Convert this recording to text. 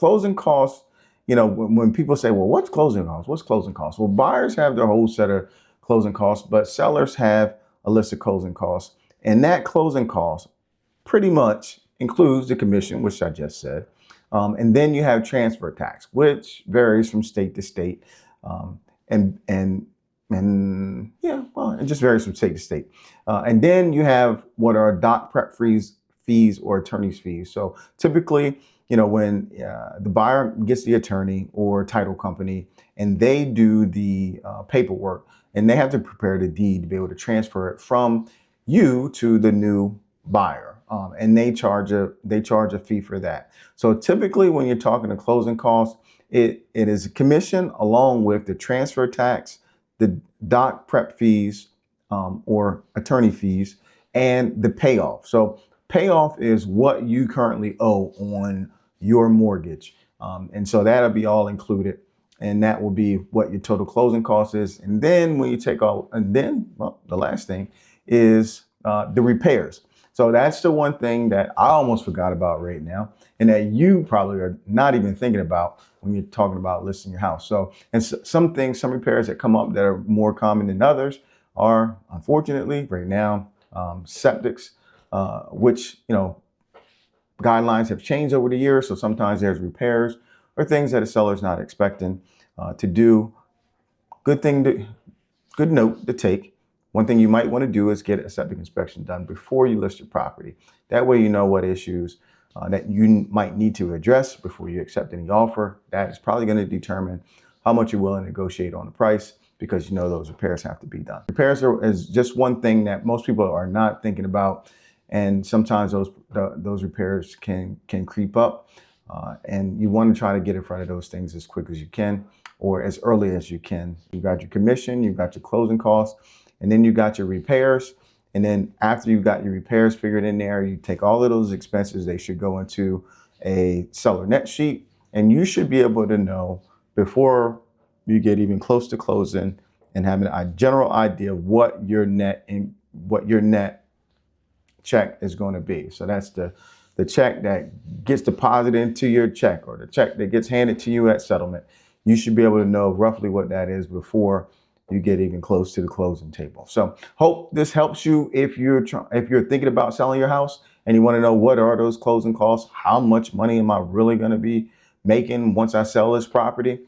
closing costs, you know, when people say, well, what's closing costs? What's closing costs? Well, buyers have their whole set of closing costs, but sellers have a list of closing costs. And that closing cost pretty much includes the commission, which I just said. And then you have transfer tax, which varies from state to state. And yeah, well, it just varies from state to state. And then you have what are doc prep fees or attorney's fees. So typically, you know, when the buyer gets the attorney or title company and they do the paperwork and they have to prepare the deed to be able to transfer it from you to the new buyer. And they charge a fee for that. So typically when you're talking to closing costs, it is a commission along with the transfer tax, the doc prep fees or attorney fees, and the payoff. So payoff is what you currently owe on your mortgage. And so that'll be all included. And that will be what your total closing cost is. And then when you take all, and then, well, the last thing is the repairs. So that's the one thing that I almost forgot about right now, and that you probably are not even thinking about when you're talking about listing your house. So, and some repairs that come up that are more common than others are, unfortunately, right now, septics, which, you know, guidelines have changed over the years. So sometimes there's repairs or things that a seller's not expecting to do. Good note to take. One thing you might want to do is get a septic inspection done before you list your property. That way you know what issues that you might need to address before you accept any offer. That is probably going to determine how much you're willing to negotiate on the price, because you know those repairs have to be done. Repairs is just one thing that most people are not thinking about, and sometimes those repairs can creep up, and you want to try to get in front of those things as quick as you can or as early as you can. You got your commission, you got your closing costs, and then you got your repairs. And then after you got your repairs figured in there, you take all of those expenses, they should go into a seller net sheet. And you should be able to know before you get even close to closing and having a general idea of what your net check is going to be. So that's the check that gets deposited into your check, or the check that gets handed to you at settlement. You should be able to know roughly what that is before you get even close to the closing table. So hope this helps you if you're thinking about selling your house and you want to know what are those closing costs, how much money am I really going to be making once I sell this property.